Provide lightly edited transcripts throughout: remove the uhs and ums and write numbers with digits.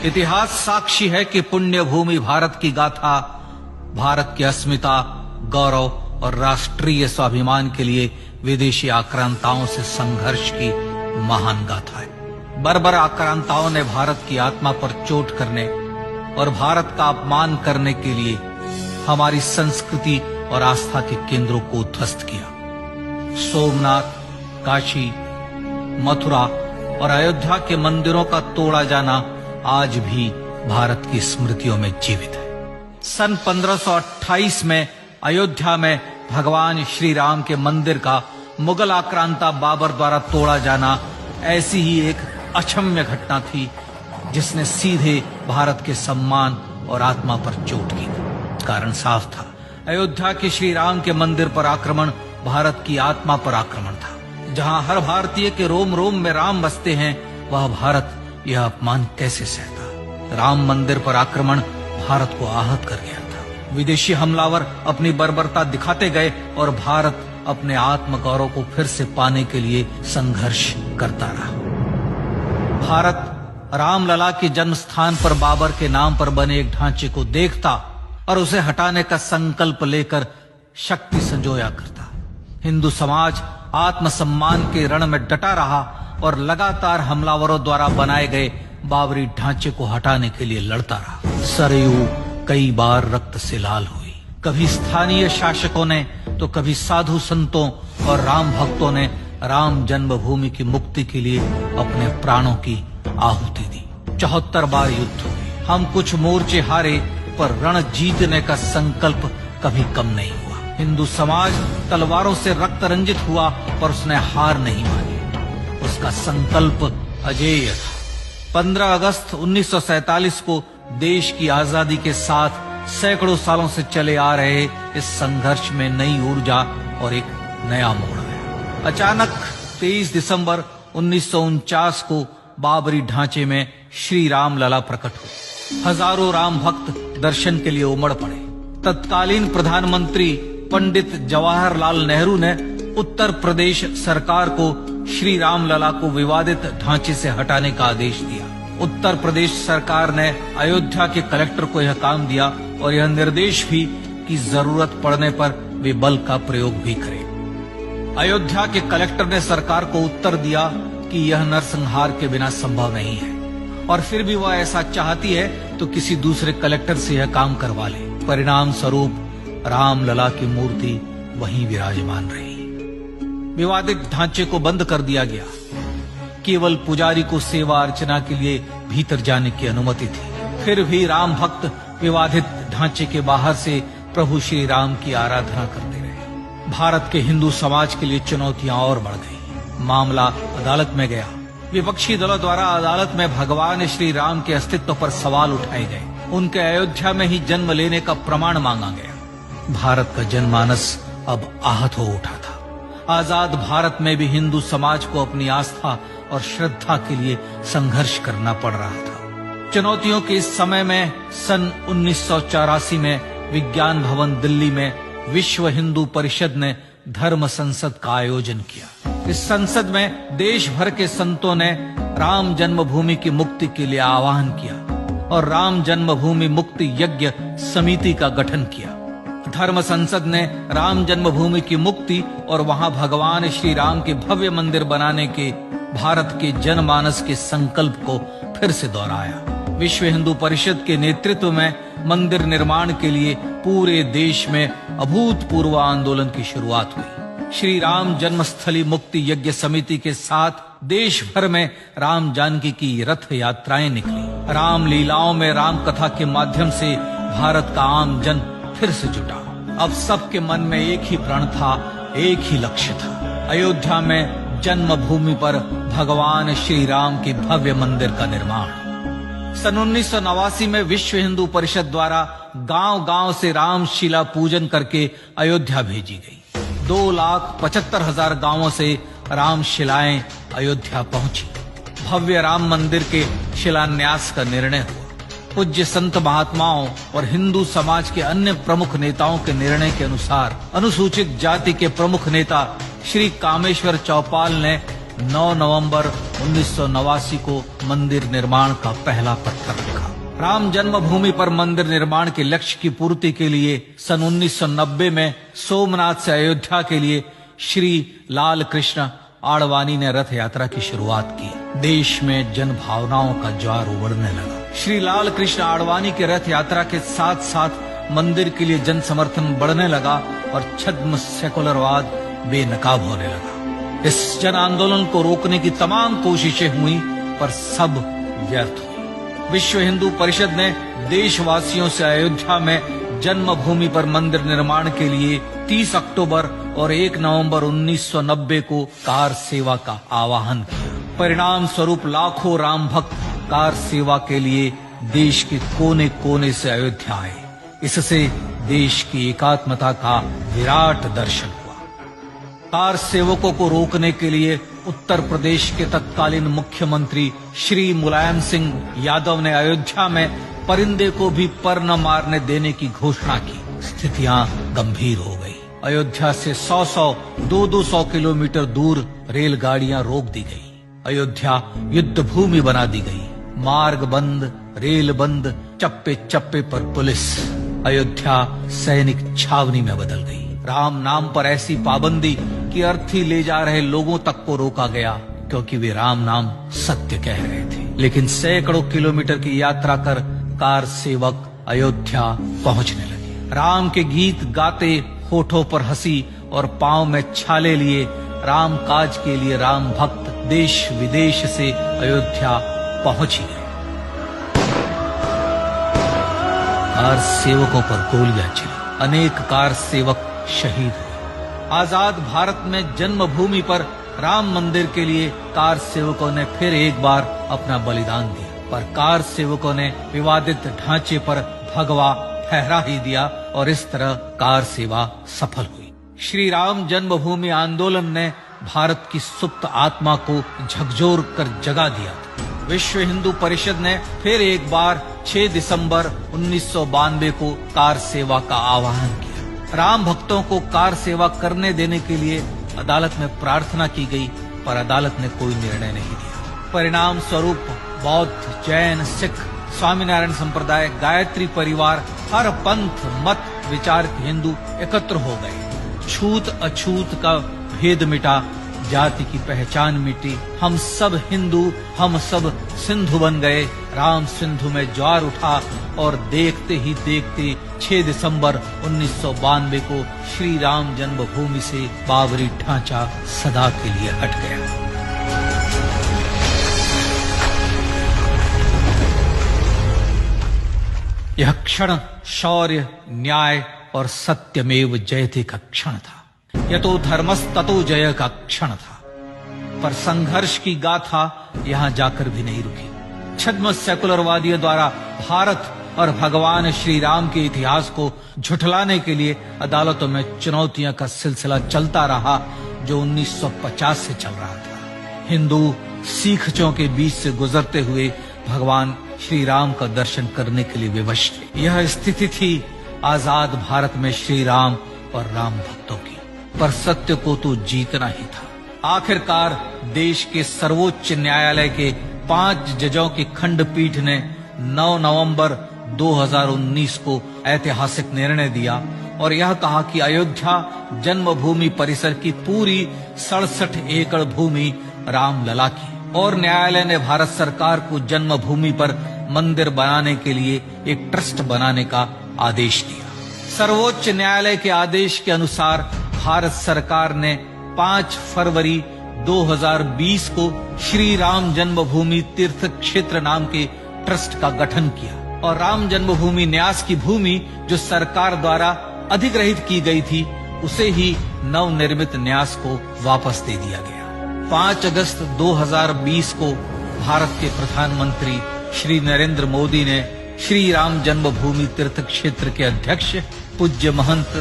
इतिहास साक्षी है कि पुण्य भूमि भारत की गाथा भारत की अस्मिता, गौरव और राष्ट्रीय स्वाभिमान के लिए विदेशी आक्रांताओं से संघर्ष की महान गाथा है। बर्बर आक्रांताओं ने भारत की आत्मा पर चोट करने और भारत का अपमान करने के लिए हमारी संस्कृति और आस्था के केंद्रों को ध्वस्त किया। सोमनाथ, काशी, मथुरा और अयोध्या के मंदिरों का तोड़ा जाना आज भी भारत की स्मृतियों में जीवित है। सन 1528 में अयोध्या में भगवान श्री राम के मंदिर का मुगल आक्रांता बाबर द्वारा तोड़ा जाना ऐसी ही एक अक्षम्य घटना थी जिसने सीधे भारत के सम्मान और आत्मा पर चोट की। कारण साफ था, अयोध्या के श्री राम के मंदिर पर आक्रमण भारत की आत्मा पर आक्रमण था। जहां हर भारतीय के रोम रोम में राम बसते हैं, वह भारत यह अपमान कैसे सहता। राम मंदिर पर आक्रमण भारत को आहत कर गया था। विदेशी हमलावर अपनी बर्बरता दिखाते गए और भारत अपने आत्मगौरव को फिर से पाने के लिए संघर्ष करता रहा। भारत रामलला के जन्म स्थान पर बाबर के नाम पर बने एक ढांचे को देखता और उसे हटाने का संकल्प लेकर शक्ति संजोया करता। हिंदू समाज आत्मसम्मान के रण में डटा रहा और लगातार हमलावरों द्वारा बनाए गए बाबरी ढांचे को हटाने के लिए लड़ता रहा। सरयू कई बार रक्त से लाल हुई। कभी स्थानीय शासकों ने तो कभी साधु संतों और राम भक्तों ने राम जन्मभूमि की मुक्ति के लिए अपने प्राणों की आहुति दी। 74 बार युद्ध हुए। हम कुछ मोर्चे हारे, पर रण जीतने का संकल्प कभी कम नहीं हुआ। हिंदू समाज तलवारों से रक्त रंजित हुआ, पर उसने हार नहीं मानी। उसका संकल्प अजेय था। 15 अगस्त 1947 को देश की आजादी के साथ सैकड़ों सालों से चले आ रहे इस संघर्ष में नई ऊर्जा और एक नया मोड़ आया। अचानक 23 दिसंबर 1949 को बाबरी ढांचे में श्री राम लला प्रकट हुए। हजारों राम भक्त दर्शन के लिए उमड़ पड़े। तत्कालीन प्रधानमंत्री पंडित जवाहरलाल नेहरू ने उत्तर प्रदेश सरकार को श्री राम लला को विवादित ढांचे से हटाने का आदेश दिया। उत्तर प्रदेश सरकार ने अयोध्या के कलेक्टर को यह काम दिया और यह निर्देश भी कि जरूरत पड़ने पर वे बल का प्रयोग भी करें। अयोध्या के कलेक्टर ने सरकार को उत्तर दिया कि यह नरसंहार के बिना संभव नहीं है, और फिर भी वह ऐसा चाहती है तो किसी दूसरे कलेक्टर से यह काम करवा ले। परिणाम स्वरूप रामलला की मूर्ति वहीं विराजमान रही। विवादित ढांचे को बंद कर दिया गया। केवल पुजारी को सेवा अर्चना के लिए भीतर जाने की अनुमति थी। फिर भी राम भक्त विवादित ढांचे के बाहर से प्रभु श्री राम की आराधना करते रहे। भारत के हिंदू समाज के लिए चुनौतियां और बढ़ गई। मामला अदालत में गया। विपक्षी दलों द्वारा अदालत में भगवान श्री राम के अस्तित्व पर सवाल उठाए गए। उनके अयोध्या में ही जन्म लेने का प्रमाण मांगा गया। भारत का जनमानस अब आहत हो उठा था। आजाद भारत में भी हिंदू समाज को अपनी आस्था और श्रद्धा के लिए संघर्ष करना पड़ रहा था। चुनौतियों के इस समय में सन 1984 में विज्ञान भवन दिल्ली में विश्व हिंदू परिषद ने धर्म संसद का आयोजन किया। इस संसद में देश भर के संतों ने राम जन्मभूमि की मुक्ति के लिए आह्वान किया और राम जन्मभूमि मुक्ति यज्ञ समिति का गठन किया। धर्म संसद ने राम जन्मभूमि की मुक्ति और वहां भगवान श्री राम के भव्य मंदिर बनाने के भारत के जनमानस के संकल्प को फिर से दोहराया। विश्व हिंदू परिषद के नेतृत्व में मंदिर निर्माण के लिए पूरे देश में अभूतपूर्व आंदोलन की शुरुआत हुई। श्री राम जन्मस्थली मुक्ति यज्ञ समिति के साथ देश भर में राम जानकी की रथ यात्राएं निकली। राम लीलाओं में राम कथा के माध्यम से भारत का आम जन फिर से जुटा। अब सबके मन में एक ही प्रण था, एक ही लक्ष्य था। अयोध्या में जन्मभूमि पर भगवान श्री राम के भव्य मंदिर का निर्माण। सन 1989 में विश्व हिंदू परिषद द्वारा गांव-गांव से रामशिला पूजन करके अयोध्या भेजी गई। 2,75,000 गांवों से रामशिलाएं अयोध्या पहुंची। भव्य राम मंदिर के शिलान्यास का निर्णय हुआ। पूज्य संत महात्माओं और हिंदू समाज के अन्य प्रमुख नेताओं के निर्णय के अनुसार अनुसूचित जाति के प्रमुख नेता श्री कामेश्वर चौपाल ने 9 नवंबर 1989 को मंदिर निर्माण का पहला पत्थर रखा। राम जन्मभूमि पर मंदिर निर्माण के लक्ष्य की पूर्ति के लिए सन 1990 में सोमनाथ से अयोध्या के लिए श्री लाल कृष्ण आडवाणी ने रथ यात्रा की शुरुआत की। देश में जन भावनाओं का ज्वार उमड़ने लगा। श्री लाल कृष्ण आडवाणी के रथ यात्रा के साथ साथ मंदिर के लिए जन समर्थन बढ़ने लगा और छद्म सेकुलरवाद बेनकाब होने लगा। इस जन आंदोलन को रोकने की तमाम कोशिशें हुई पर सब व्यर्थ हुई। विश्व हिंदू परिषद ने देशवासियों से अयोध्या में जन्मभूमि पर मंदिर निर्माण के लिए 30 अक्टूबर और 1 नवंबर 1990 को कार सेवा का आह्वान किया। परिणाम स्वरूप लाखों राम भक्त कार सेवा के लिए देश के कोने कोने से अयोध्या आए। इससे देश की एकात्मता का विराट दर्शन हुआ। कार सेवकों को रोकने के लिए उत्तर प्रदेश के तत्कालीन मुख्यमंत्री श्री मुलायम सिंह यादव ने अयोध्या में परिंदे को भी पर न मारने देने की घोषणा की। स्थितियां गंभीर हो गई। अयोध्या से 100-100, 200-200 किलोमीटर दूर रेलगाड़ियां रोक दी गई। अयोध्या युद्ध भूमि बना दी गई। मार्ग बंद, रेल बंद, चप्पे चप्पे पर पुलिस। अयोध्या सैनिक छावनी में बदल गई। राम नाम पर ऐसी पाबंदी कि अर्थी ले जा रहे लोगों तक को रोका गया क्योंकि वे राम नाम सत्य कह रहे थे। लेकिन सैकड़ों किलोमीटर की यात्रा कर कार सेवक अयोध्या पहुंचने लगे। राम के गीत गाते, होठों पर हंसी और पांव में छाले लिए राम काज के लिए राम भक्त देश विदेश से अयोध्या पहुंच गए। कार सेवकों पर गोलियां चली। अनेक कार सेवक शहीद हुए। आजाद भारत में जन्मभूमि पर राम मंदिर के लिए कार सेवकों ने फिर एक बार अपना बलिदान दिया, पर कार सेवकों ने विवादित ढांचे पर भगवा फहरा ही दिया और इस तरह कार सेवा सफल हुई। श्री राम जन्मभूमि आंदोलन ने भारत की सुप्त आत्मा को झकझोर कर जगा दिया था। विश्व हिंदू परिषद ने फिर एक बार 6 दिसंबर 1992 को कार सेवा का आह्वान किया। राम भक्तों को कार सेवा करने देने के लिए अदालत में प्रार्थना की गई, पर अदालत ने कोई निर्णय नहीं दिया। परिणाम स्वरूप बौद्ध, जैन, सिख, स्वामीनारायण संप्रदाय, गायत्री परिवार, हर पंथ मत विचार के हिंदू एकत्र हो गए। छूत अछूत का भेद मिटा, जाति की पहचान मिटी। हम सब हिंदू, हम सब सिंधु बन गए। राम सिंधु में ज्वार उठा और देखते ही देखते 6 दिसंबर 1992 को श्री राम जन्मभूमि से बाबरी ढांचा सदा के लिए हट गया। यह क्षण शौर्य, न्याय और सत्यमेव जयते का क्षण था। यतो धर्मस्ततो जय का क्षण था। पर संघर्ष की गाथा यहां जाकर भी नहीं रुकी। छद्म सेकुलरवादियों द्वारा भारत और भगवान श्री राम के इतिहास को झुठलाने के लिए अदालतों में चुनौतियों का सिलसिला चलता रहा, जो 1950 से चल रहा था। हिंदू सिखों के बीच से गुजरते हुए भगवान श्री राम का दर्शन करने के लिए विवश थे। यह स्थिति थी आजाद भारत में श्री राम और राम भक्तों की। पर सत्य को तो जीतना ही था। आखिरकार देश के सर्वोच्च न्यायालय के 5 जजों की खंडपीठ ने 9 नवंबर 2019 को ऐतिहासिक निर्णय दिया और यह कहा कि अयोध्या जन्मभूमि परिसर की पूरी 67 एकड़ भूमि रामलला की। और न्यायालय ने भारत सरकार को जन्मभूमि पर मंदिर बनाने के लिए एक ट्रस्ट बनाने का आदेश दिया। सर्वोच्च न्यायालय के आदेश के अनुसार भारत सरकार ने 5 फरवरी 2020 को श्री राम जन्मभूमि तीर्थ क्षेत्र नाम के ट्रस्ट का गठन किया और राम जन्मभूमि न्यास की भूमि जो सरकार द्वारा अधिग्रहित की गई थी, उसे ही नवनिर्मित न्यास को वापस दे दिया गया। 5 अगस्त 2020 को भारत के प्रधानमंत्री श्री नरेंद्र मोदी ने श्री राम जन्मभूमि तीर्थ क्षेत्र के अध्यक्ष पूज्य महंत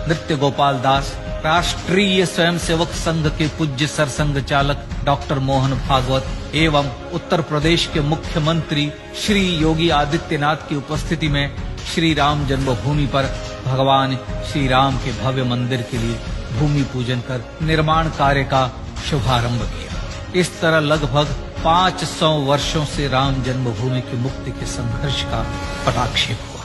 नृत्य गोपाल दास, राष्ट्रीय स्वयंसेवक संघ के पूज्य सरसंघ चालक डॉक्टर मोहन भागवत एवं उत्तर प्रदेश के मुख्यमंत्री श्री योगी आदित्यनाथ की उपस्थिति में श्री राम जन्मभूमि पर भगवान श्री राम के भव्य मंदिर के लिए भूमि पूजन कर निर्माण कार्य का शुभारंभ किया। इस तरह लगभग 500 वर्षों से राम जन्मभूमि की मुक्ति के संघर्ष का पटाक्षेप हुआ।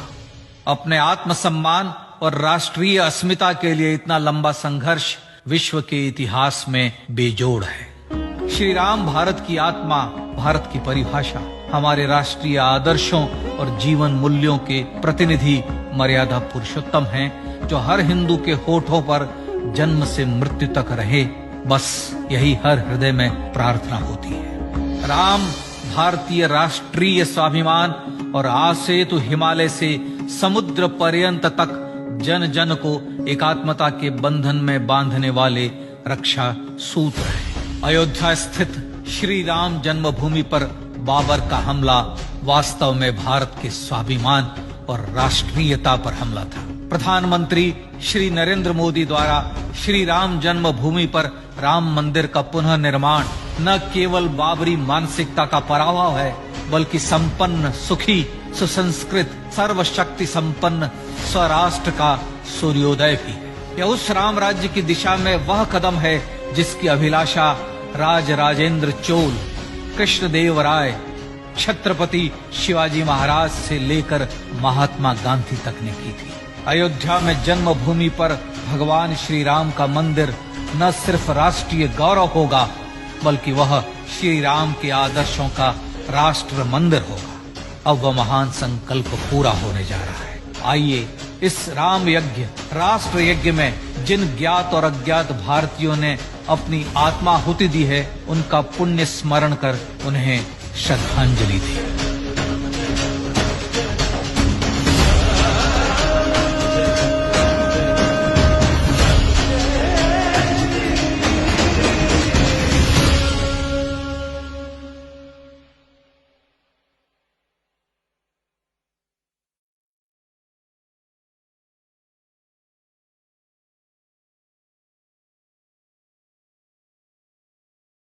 अपने आत्मसम्मान और राष्ट्रीय अस्मिता के लिए इतना लंबा संघर्ष विश्व के इतिहास में बेजोड़ है। श्री राम भारत की आत्मा, भारत की परिभाषा, हमारे राष्ट्रीय आदर्शों और जीवन मूल्यों के प्रतिनिधि मर्यादा पुरुषोत्तम हैं, जो हर हिंदू के होठों पर जन्म से मृत्यु तक रहे, बस यही हर हृदय में प्रार्थना होती है। राम भारतीय राष्ट्रीय स्वाभिमान और आसेतु हिमालय से समुद्र पर्यंत तक जन जन को एकात्मता के बंधन में बांधने वाले रक्षा सूत्र है। अयोध्या स्थित श्री राम जन्मभूमि पर बाबर का हमला वास्तव में भारत के स्वाभिमान और राष्ट्रीयता पर हमला था। प्रधानमंत्री श्री नरेंद्र मोदी द्वारा श्री राम जन्मभूमि पर राम मंदिर का पुनः निर्माण न केवल बाबरी मानसिकता का पराभव है, बल्कि संपन्न, सुखी, सुसंस्कृत, सर्वशक्ति संपन्न स्वराष्ट्र का सूर्योदय भी है। यह उस राम राज्य की दिशा में वह कदम है जिसकी अभिलाषा राज राजेंद्र चोल, कृष्णदेव राय, छत्रपति शिवाजी महाराज से लेकर महात्मा गांधी तक ने की थी। अयोध्या में जन्मभूमि पर भगवान श्री राम का मंदिर न सिर्फ राष्ट्रीय गौरव होगा, बल्कि वह श्री राम के आदर्शों का राष्ट्र मंदिर होगा। अब वह महान संकल्प पूरा होने जा रहा है। आइए इस राम यज्ञ, राष्ट्र यज्ञ में जिन ज्ञात और अज्ञात भारतीयों ने अपनी आत्माहुति दी है, उनका पुण्य स्मरण कर उन्हें श्रद्धांजलि दी।